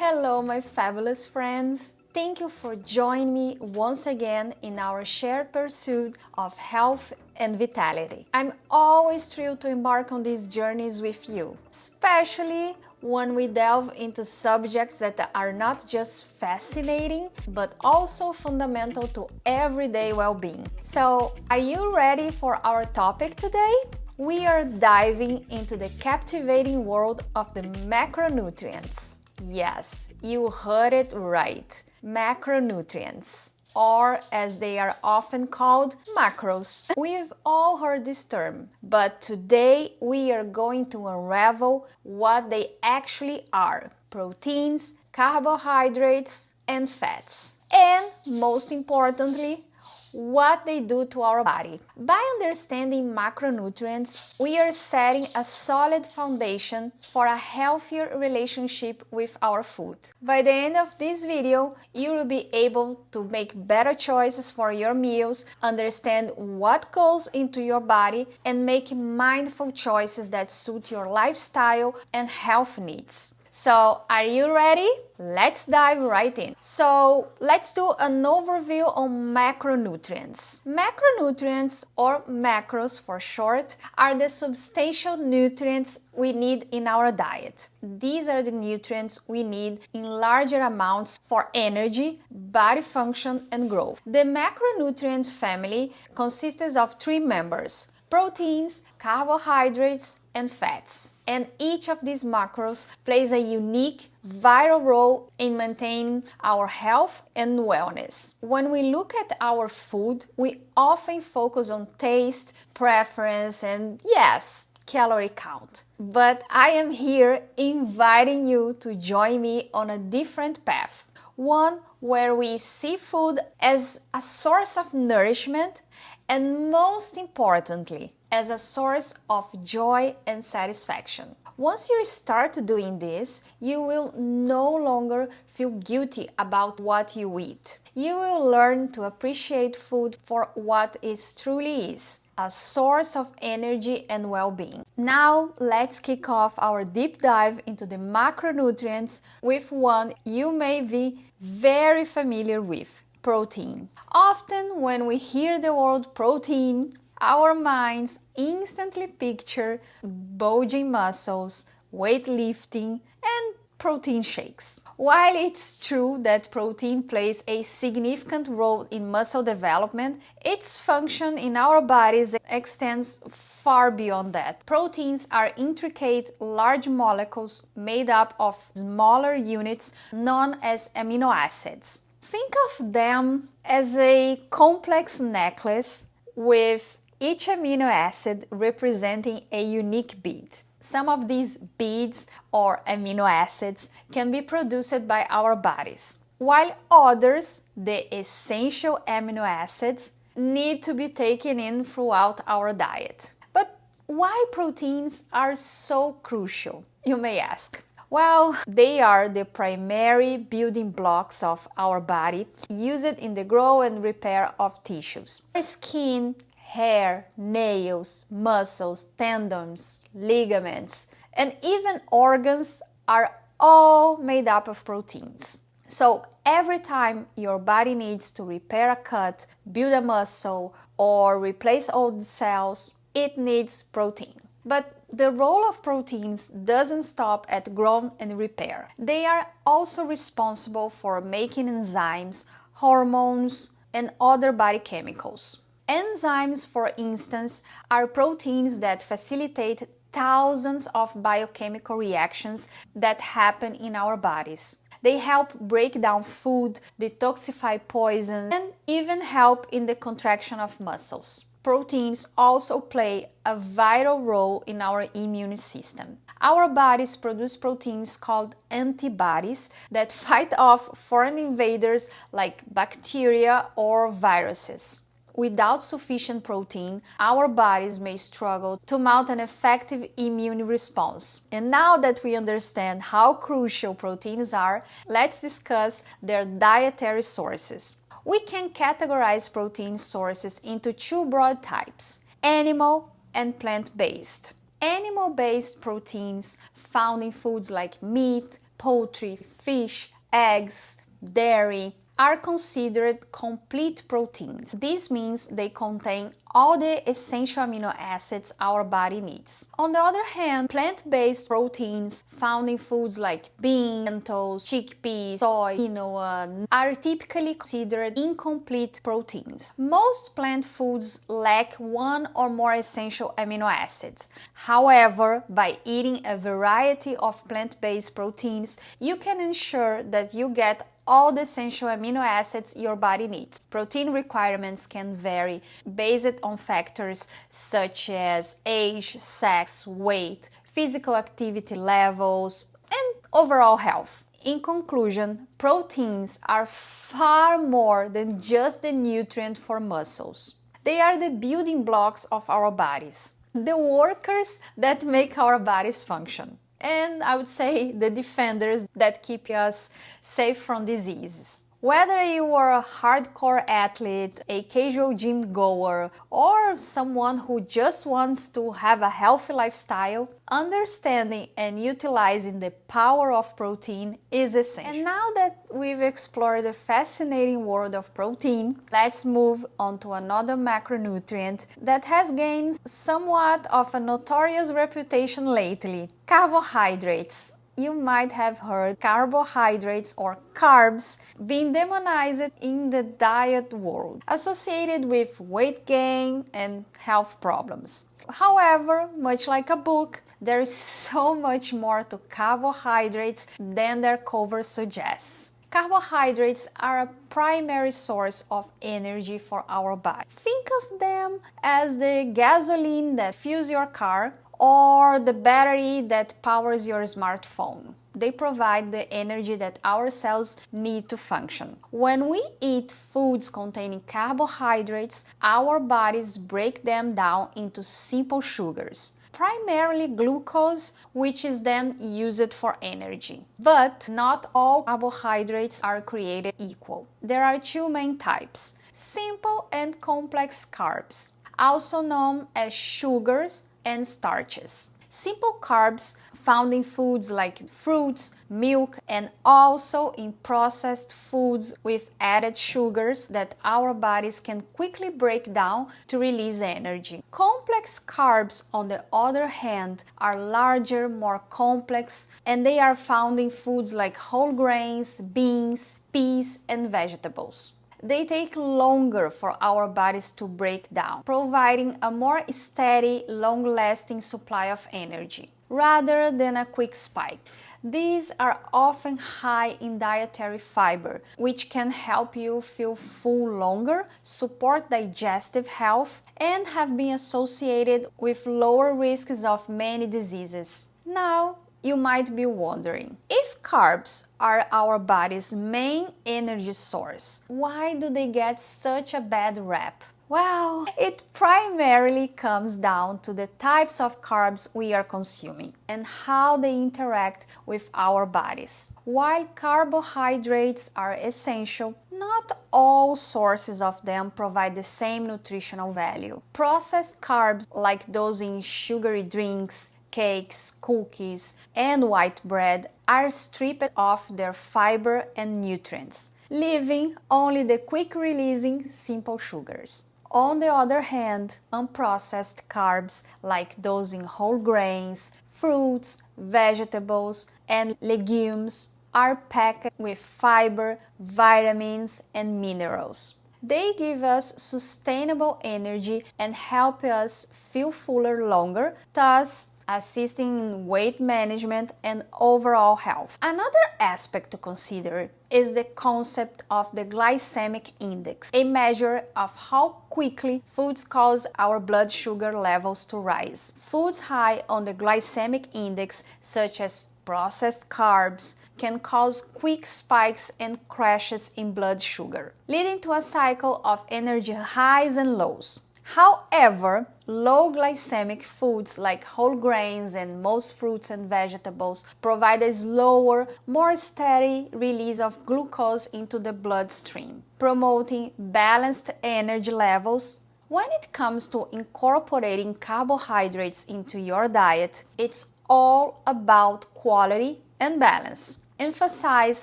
Hello, my fabulous friends. Thank you for joining me once again in our shared pursuit of health and vitality. I'm always thrilled to embark on these journeys with you, especially when we delve into subjects that are not just fascinating, but also fundamental to everyday well-being. So, are you ready for our topic today? We are diving into the captivating world of the macronutrients. Yes, you heard it right. Macronutrients, or as they are often called, macros. We've all heard this term, but today we are going to unravel what they actually are: proteins, carbohydrates, and fats. And most importantly, what they do to our body. By understanding macronutrients, we are setting a solid foundation for a healthier relationship with our food. By the end of this video, you will be able to make better choices for your meals, understand what goes into your body, and make mindful choices that suit your lifestyle and health needs. So, are you ready? Let's dive right in. So, let's do an overview on macronutrients. Macronutrients, or macros for short, are the substantial nutrients we need in our diet. These are the nutrients we need in larger amounts for energy, body function, and growth. The macronutrient family consists of three members: proteins, carbohydrates, and fats. And each of these macros plays a unique, vital role in maintaining our health and wellness. When we look at our food, we often focus on taste, preference, and yes, calorie count. But I am here inviting you to join me on a different path. One where we see food as a source of nourishment and, most importantly, as a source of joy and satisfaction. Once you start doing this, you will no longer feel guilty about what you eat. You will learn to appreciate food for what it truly is: a source of energy and well-being. Now, let's kick off our deep dive into the macronutrients with one you may be very familiar with: protein. Often, when we hear the word protein, our minds instantly picture bulging muscles, weightlifting, and protein shakes. While it's true that protein plays a significant role in muscle development, its function in our bodies extends far beyond that. Proteins are intricate, large molecules made up of smaller units known as amino acids. Think of them as a complex necklace with each amino acid representing a unique bead. Some of these beads or amino acids can be produced by our bodies, while others, the essential amino acids, need to be taken in throughout our diet. But why proteins are so crucial, you may ask? Well, they are the primary building blocks of our body, used in the growth and repair of tissues. Our skin, hair, nails, muscles, tendons, ligaments, and even organs are all made up of proteins. So every time your body needs to repair a cut, build a muscle, or replace old cells, it needs protein. But the role of proteins doesn't stop at growth and repair. They are also responsible for making enzymes, hormones, and other body chemicals. Enzymes, for instance, are proteins that facilitate thousands of biochemical reactions that happen in our bodies. They help break down food, detoxify poisons, and even help in the contraction of muscles. Proteins also play a vital role in our immune system. Our bodies produce proteins called antibodies that fight off foreign invaders like bacteria or viruses. Without sufficient protein, our bodies may struggle to mount an effective immune response. And now that we understand how crucial proteins are, let's discuss their dietary sources. We can categorize protein sources into two broad types: animal and plant-based. Animal-based proteins found in foods like meat, poultry, fish, eggs, dairy are considered complete proteins. This means they contain all the essential amino acids our body needs. On the other hand, plant-based proteins found in foods like beans, lentils, chickpeas, soy, quinoa are typically considered incomplete proteins. Most plant foods lack one or more essential amino acids. However, by eating a variety of plant-based proteins, you can ensure that you get all the essential amino acids your body needs. Protein requirements can vary based on factors such as age, sex, weight, physical activity levels, and overall health. In conclusion, proteins are far more than just the nutrient for muscles. They are the building blocks of our bodies, the workers that make our bodies function. And I would say the defenders that keep us safe from diseases. Whether you are a hardcore athlete, a casual gym goer, or someone who just wants to have a healthy lifestyle, understanding and utilizing the power of protein is essential. And now that we've explored the fascinating world of protein, let's move on to another macronutrient that has gained somewhat of a notorious reputation lately: carbohydrates. You might have heard carbohydrates or carbs being demonized in the diet world, associated with weight gain and health problems. However, much like a book, there is so much more to carbohydrates than their cover suggests. Carbohydrates are a primary source of energy for our body. Think of them as the gasoline that fuels your car or the battery that powers your smartphone. They provide the energy that our cells need to function. When we eat foods containing carbohydrates, our bodies break them down into simple sugars, primarily glucose, which is then used for energy. But not all carbohydrates are created equal. There are two main types: simple and complex carbs, also known as sugars and starches. Simple carbs found in foods like fruits, milk, and also in processed foods with added sugars that our bodies can quickly break down to release energy. Complex carbs, on the other hand, are larger, more complex, and they are found in foods like whole grains, beans, peas, and vegetables. They take longer for our bodies to break down, providing a more steady, long-lasting supply of energy, rather than a quick spike. These are often high in dietary fiber, which can help you feel full longer, support digestive health, and have been associated with lower risks of many diseases. Now, you might be wondering, if carbs are our body's main energy source, why do they get such a bad rap? Well, it primarily comes down to the types of carbs we are consuming and how they interact with our bodies. While carbohydrates are essential, not all sources of them provide the same nutritional value. Processed carbs, like those in sugary drinks, cakes, cookies, and white bread, are stripped of their fiber and nutrients, leaving only the quick-releasing simple sugars. On the other hand, unprocessed carbs, like those in whole grains, fruits, vegetables, and legumes, are packed with fiber, vitamins, and minerals. They give us sustainable energy and help us feel fuller longer, thus assisting in weight management and overall health. Another aspect to consider is the concept of the glycemic index, a measure of how quickly foods cause our blood sugar levels to rise. Foods high on the glycemic index, such as processed carbs, can cause quick spikes and crashes in blood sugar, leading to a cycle of energy highs and lows. However, low glycemic foods like whole grains and most fruits and vegetables provide a slower, more steady release of glucose into the bloodstream, promoting balanced energy levels. When it comes to incorporating carbohydrates into your diet, it's all about quality and balance. emphasize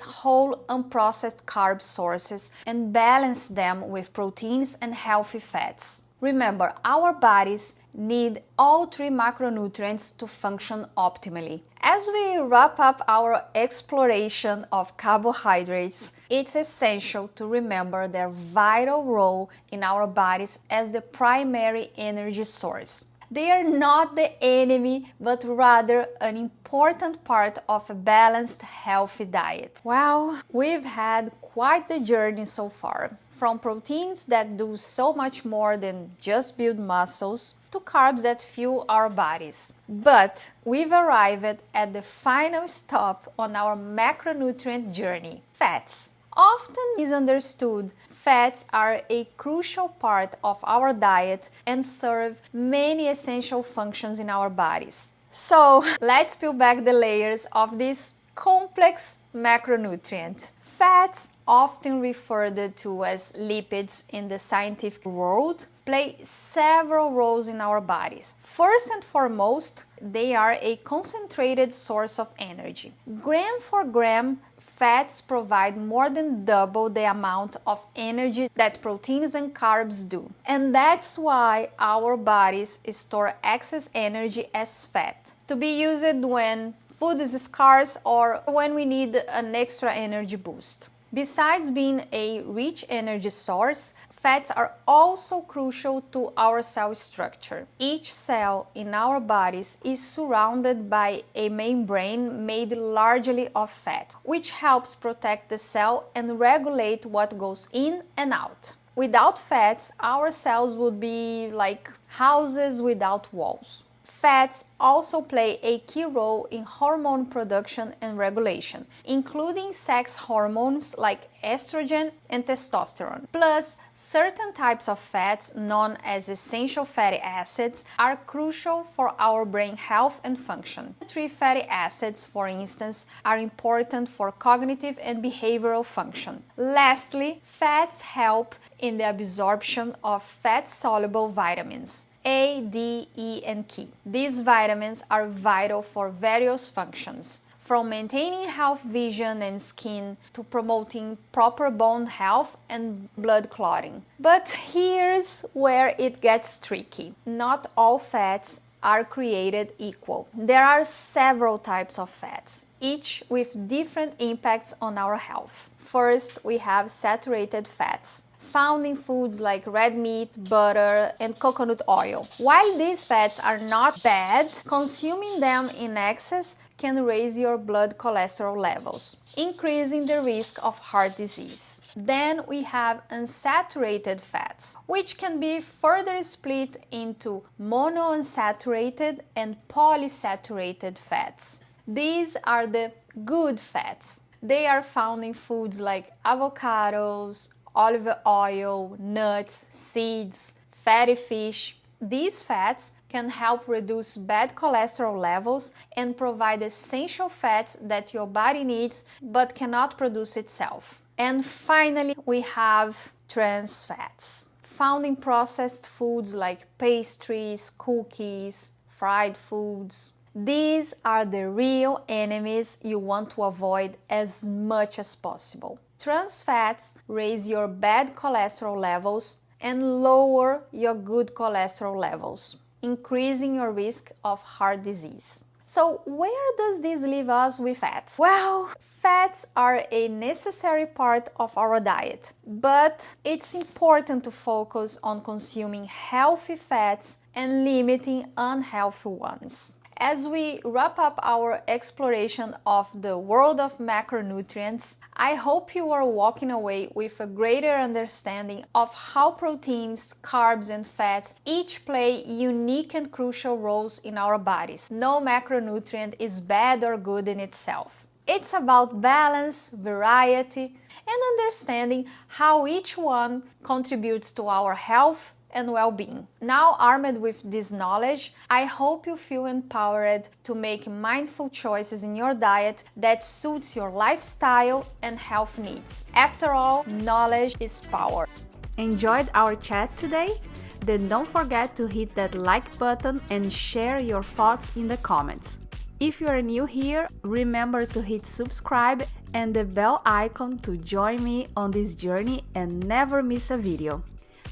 whole unprocessed carb sources and balance them with proteins and healthy fats. Remember, our bodies need all three macronutrients to function optimally. As we wrap up our exploration of carbohydrates, it's essential to remember their vital role in our bodies as the primary energy source. They are not the enemy, but rather an important part of a balanced, healthy diet. Well, we've had quite the journey so far. From proteins that do so much more than just build muscles, to carbs that fuel our bodies. But we've arrived at the final stop on our macronutrient journey: fats. Often misunderstood, fats are a crucial part of our diet and serve many essential functions in our bodies. So let's peel back the layers of this complex macronutrient. Fats, often referred to as lipids in the scientific world, play several roles in our bodies. First and foremost, they are a concentrated source of energy. Gram for gram, fats provide more than double the amount of energy that proteins and carbs do. And that's why our bodies store excess energy as fat, to be used when food is scarce or when we need an extra energy boost. Besides being a rich energy source, fats are also crucial to our cell structure. Each cell in our bodies is surrounded by a membrane made largely of fat, which helps protect the cell and regulate what goes in and out. Without fats, our cells would be like houses without walls. Fats also play a key role in hormone production and regulation, including sex hormones like estrogen and testosterone. Plus, certain types of fats, known as essential fatty acids, are crucial for our brain health and function. Omega-3 fatty acids, for instance, are important for cognitive and behavioral function. Lastly, fats help in the absorption of fat-soluble vitamins A, D, E, and K. These vitamins are vital for various functions, from maintaining health vision and skin to promoting proper bone health and blood clotting. But here's where it gets tricky. Not all fats are created equal. There are several types of fats, each with different impacts on our health. First, we have saturated fats, found in foods like red meat, butter, and coconut oil. While these fats are not bad, consuming them in excess can raise your blood cholesterol levels, increasing the risk of heart disease. Then we have unsaturated fats, which can be further split into monounsaturated and polysaturated fats. These are the good fats. They are found in foods like avocados, olive oil, nuts, seeds, fatty fish. These fats can help reduce bad cholesterol levels and provide essential fats that your body needs but cannot produce itself. And finally, we have trans fats, found in processed foods like pastries, cookies, fried foods. These are the real enemies you want to avoid as much as possible. Trans fats raise your bad cholesterol levels and lower your good cholesterol levels, increasing your risk of heart disease. So where does this leave us with fats? Well, fats are a necessary part of our diet, but it's important to focus on consuming healthy fats and limiting unhealthy ones. As we wrap up our exploration of the world of macronutrients, I hope you are walking away with a greater understanding of how proteins, carbs, and fats each play unique and crucial roles in our bodies. No macronutrient is bad or good in itself. It's about balance, variety, and understanding how each one contributes to our health and well-being. Now, armed with this knowledge, I hope you feel empowered to make mindful choices in your diet that suits your lifestyle and health needs. After all, knowledge is power. Enjoyed our chat today? Then don't forget to hit that like button and share your thoughts in the comments. If you are new here, remember to hit subscribe and the bell icon to join me on this journey and never miss a video.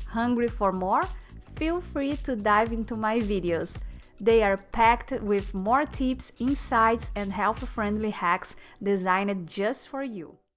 Hungry for more? Feel free to dive into my videos. They are packed with more tips, insights, and health-friendly hacks designed just for you.